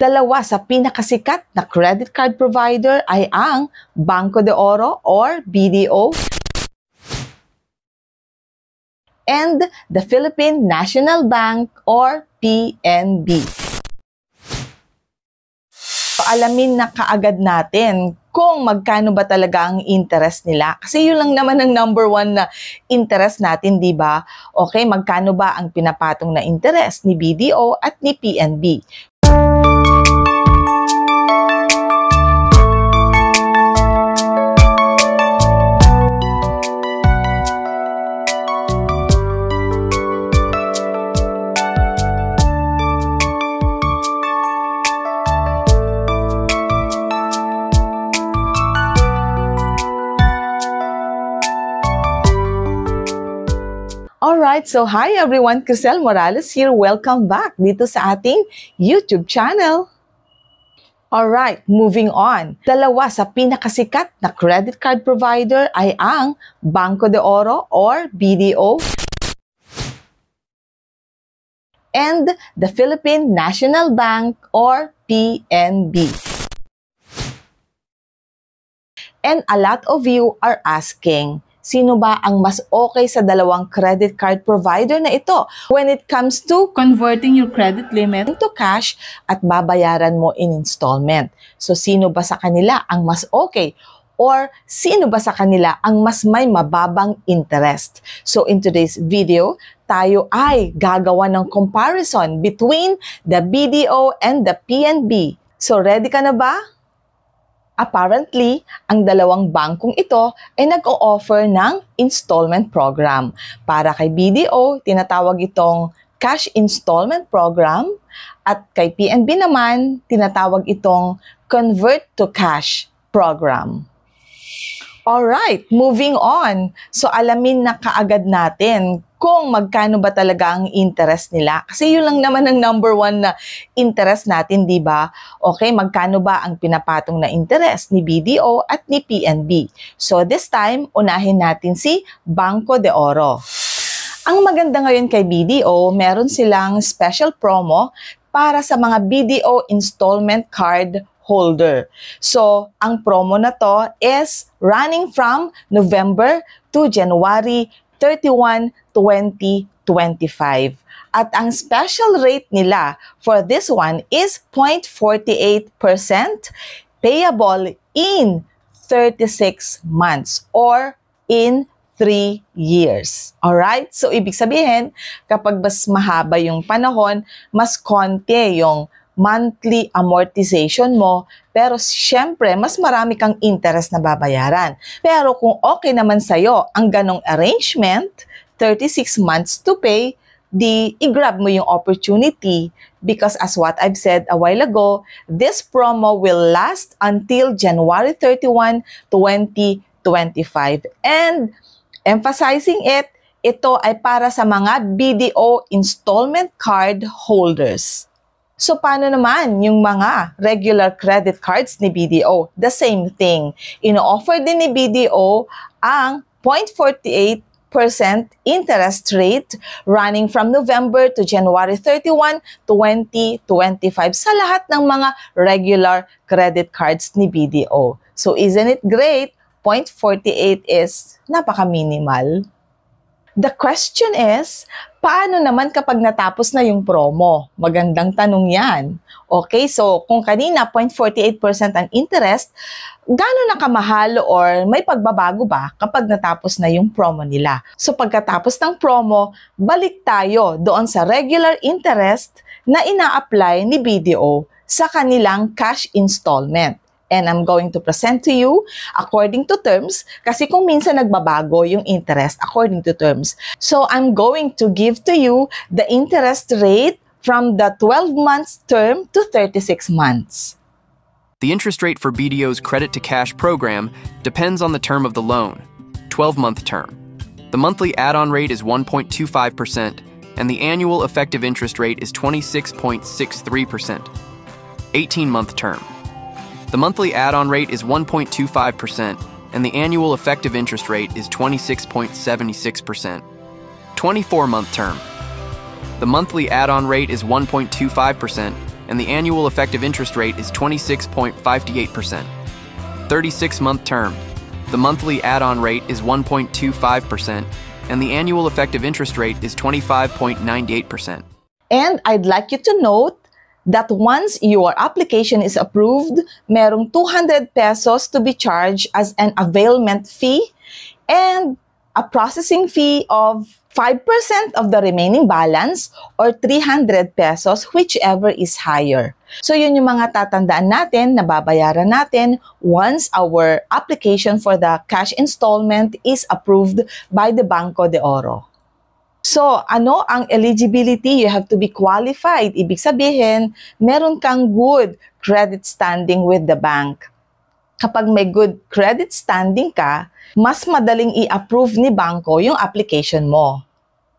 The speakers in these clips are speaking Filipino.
Dalawa sa pinakasikat na credit card provider ay ang Banco de Oro or BDO and the Philippine National Bank or PNB. So, alamin na kaagad natin kung magkano ba talaga ang interest nila. Kasi yun lang naman ang number one na interest natin, di ba? Okay, magkano ba ang pinapatong na interest ni BDO at ni PNB? Alright, so hi everyone, Crisel Morales here. Welcome back dito sa ating YouTube channel. Alright, moving on. Dalawa sa pinakasikat na credit card provider ay ang Banco de Oro or BDO and the Philippine National Bank or PNB. And a lot of you are asking, sino ba ang mas okay sa dalawang credit card provider na ito when it comes to converting your credit limit into cash at babayaran mo in installment? So, sino ba sa kanila ang mas okay? Or, sino ba sa kanila ang mas may mababang interest? So, in today's video, tayo ay gagawa ng comparison between the BDO and the PNB. So, ready ka na ba? Apparently, ang dalawang bangkong ito ay nag-o-offer ng installment program. Para kay BDO, tinatawag itong cash installment program at kay PNB naman, tinatawag itong convert to cash program. Alright, moving on. So, alamin na kaagad natin kung magkano ba talaga ang interest nila. Kasi yun lang naman ang number one na interest natin, di ba? Okay, magkano ba ang pinapatong na interest ni BDO at ni PNB? So, this time, unahin natin si Banco de Oro. Ang maganda ngayon kay BDO, meron silang special promo para sa mga BDO installment card holder. So, ang promo na to is running from November to January 31, 2025. At ang special rate nila for this one is 0.48% payable in 36 months or in 3 years. Alright? So, ibig sabihin, kapag mas mahaba yung panahon, mas konti yung monthly amortization mo, pero syempre, mas marami kang interest na babayaran. Pero kung okay naman sa'yo ang ganong arrangement, 36 months to pay, di i-grab mo yung opportunity because as what I've said a while ago, this promo will last until January 31, 2025. And emphasizing it, ito ay para sa mga BDO installment card holders. So, paano naman yung mga regular credit cards ni BDO? The same thing. Ino-offer din ni BDO ang 0.48% interest rate running from November to January 31, 2025 sa lahat ng mga regular credit cards ni BDO. So, isn't it great? 0.48 is napaka-minimal. The question is, paano naman kapag natapos na yung promo? Magandang tanong yan. Okay, so kung kanina 0.48% ang interest, gaano na kamahal or may pagbabago ba kapag natapos na yung promo nila? So pagkatapos ng promo, balik tayo doon sa regular interest na ina-apply ni BDO sa kanilang cash installment. And I'm going to present to you according to terms kasi kung minsan nagbabago yung interest according to terms. So I'm going to give to you the interest rate from the 12 months term to 36 months. The interest rate for BDO's credit to cash program depends on the term of the loan, 12-month term. The monthly add-on rate is 1.25% and the annual effective interest rate is 26.63%. 18-month term. The monthly add-on rate is 1.25% and the annual effective interest rate is 26.76%. 24-month term. The monthly add-on rate is 1.25% and the annual effective interest rate is 26.58%. 36-month term. The monthly add-on rate is 1.25%, and the annual effective interest rate is 25.98%. And I'd like you to note that once your application is approved, merong 200 pesos to be charged as an availment fee and a processing fee of 5% of the remaining balance or 300 pesos, whichever is higher. So yun yung mga tatandaan natin na babayaran natin once our application for the cash installment is approved by the Banco de Oro. So, ano ang eligibility? You have to be qualified. Ibig sabihin, meron kang good credit standing with the bank. Kapag may good credit standing ka, mas madaling i-approve ni Banco yung application mo.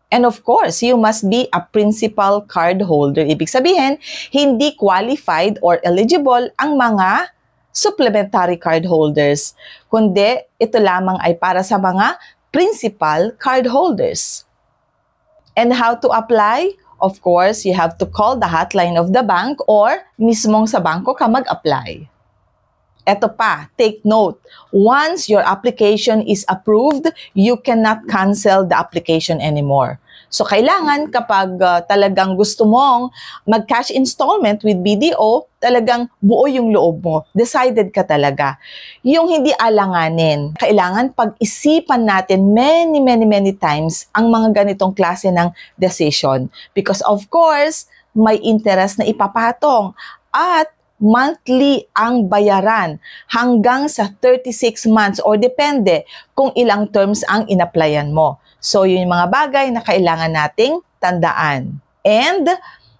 And of course, you must be a principal card holder. Ibig sabihin, hindi qualified or eligible ang mga supplementary card holders. Kundi, ito lamang ay para sa mga principal card holders. And how to apply? Of course, you have to call the hotline of the bank or mismong sa banko ka mag-apply. Eto pa, take note, once your application is approved, you cannot cancel the application anymore. So, kailangan kapag talagang gusto mong mag-cash installment with BDO, talagang buo yung loob mo. Decided ka talaga. Yung hindi alanganin. Kailangan pag-isipan natin many times ang mga ganitong klase ng decision. Because of course, may interest na ipapatong. At monthly ang bayaran hanggang sa 36 months or depende kung ilang terms ang inapplyan mo. So, yun yung mga bagay na kailangan nating tandaan. And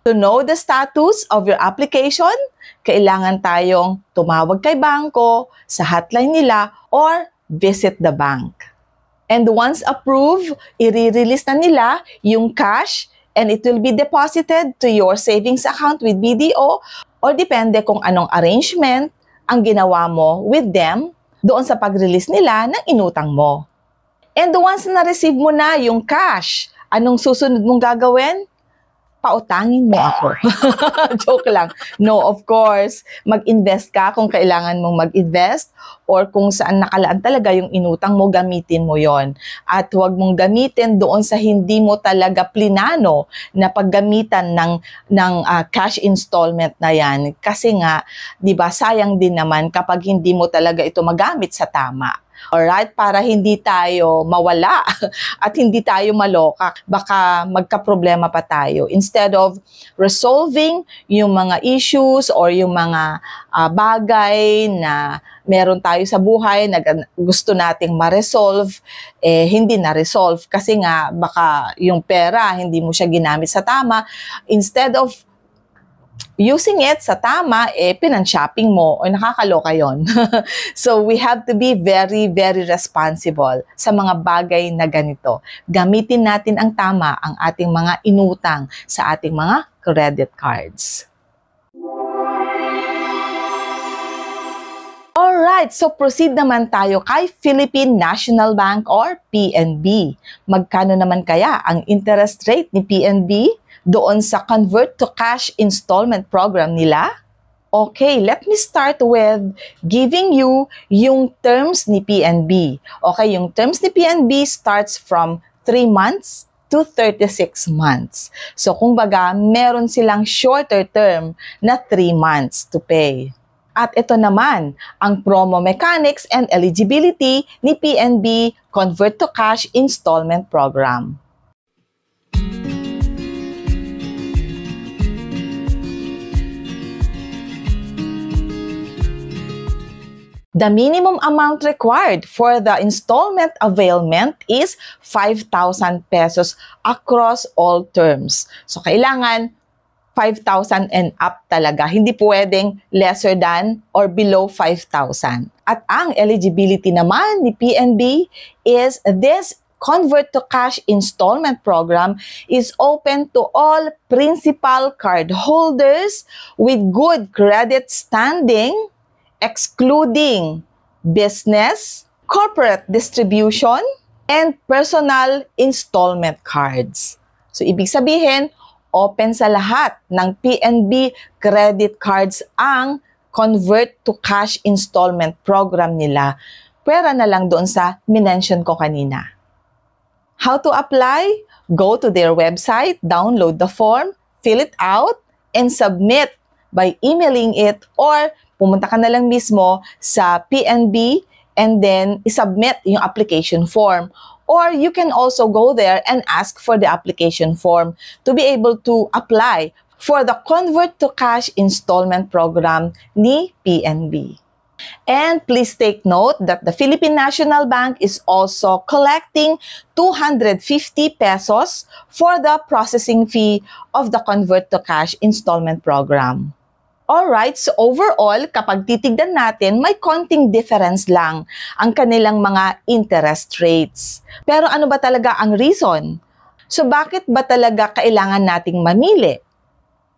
to know the status of your application, kailangan tayong tumawag kay Banco sa hotline nila or visit the bank. And once approved, i-release na nila yung cash and it will be deposited to your savings account with BDO or depende kung anong arrangement ang ginawa mo with them doon sa pag-release nila ng inutang mo. And once na-receive mo na yung cash, anong susunod mong gagawin? Pautangin mo ako. Joke lang. No, of course, mag-invest ka kung kailangan mong mag-invest or kung saan nakalaan talaga yung inutang mo, gamitin mo yon. At huwag mong gamitin doon sa hindi mo talaga plinano na paggamitan ng cash installment na yan. Kasi nga, di ba, sayang din naman kapag hindi mo talaga ito magamit sa tama. Alright? Para hindi tayo mawala at hindi tayo maloka. Baka magka-problema pa tayo. Instead of resolving yung mga issues or yung mga bagay na meron tayo sa buhay na gusto nating ma-resolve, hindi na-resolve. Kasi nga, baka yung pera, hindi mo siya ginamit sa tama. Instead of using it sa tama, pinan-shopping mo o nakakaloka yon. So, we have to be very responsible sa mga bagay na ganito. Gamitin natin ang tama ang ating mga inutang sa ating mga credit cards. Alright, so proceed naman tayo kay Philippine National Bank or PNB. Magkano naman kaya ang interest rate ni PNB doon sa Convert to Cash installment program nila? Okay, let me start with giving you yung terms ni PNB. Okay, yung terms ni PNB starts from 3 months to 36 months. So, kung baga, meron silang shorter term na 3 months to pay. At ito naman, ang promo mechanics and eligibility ni PNB Convert to Cash installment program. The minimum amount required for the installment availment is 5,000 pesos across all terms. So, kailangan 5,000 and up talaga. Hindi pwedeng lesser than or below 5,000. At ang eligibility naman ni PNB is this Convert to Cash installment program is open to all principal card holders with good credit standing, excluding business, corporate distribution, and personal installment cards. So, ibig sabihin, open sa lahat ng PNB credit cards ang Convert to Cash installment program nila. Pwera na lang doon sa minention ko kanina. How to apply? Go to their website, download the form, fill it out, and submit by emailing it or pumunta ka na lang mismo sa PNB and then isubmit yung application form. Or you can also go there and ask for the application form to be able to apply for the Convert to Cash installment program ni PNB. And please take note that the Philippine National Bank is also collecting 250 pesos for the processing fee of the Convert to Cash installment program. Alright, so overall, kapag titignan natin, may konting difference lang ang kanilang mga interest rates. Pero ano ba talaga ang reason? So bakit ba talaga kailangan nating mamili?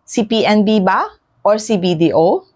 Si PNB ba? Or si BDO?